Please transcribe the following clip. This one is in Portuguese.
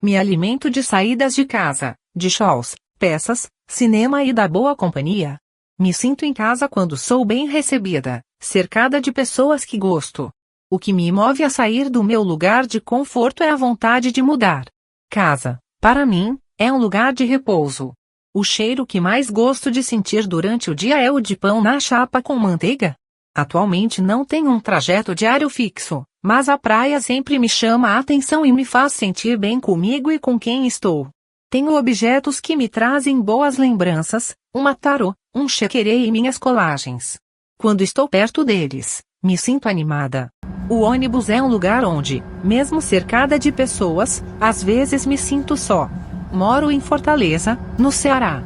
Me alimento de saídas de casa, de shows, peças, cinema e da boa companhia. Me sinto em casa quando sou bem recebida, cercada de pessoas que gosto. O que me move a sair do meu lugar de conforto é a vontade de mudar. Casa, para mim, é um lugar de repouso. O cheiro que mais gosto de sentir durante o dia é o de pão na chapa com manteiga. Atualmente não tenho um trajeto diário fixo, mas a praia sempre me chama a atenção e me faz sentir bem comigo e com quem estou. Tenho objetos que me trazem boas lembranças, uma tarô, um chequerê e minhas colagens. Quando estou perto deles, me sinto animada. O ônibus é um lugar onde, mesmo cercada de pessoas, às vezes me sinto só. Moro em Fortaleza, no Ceará.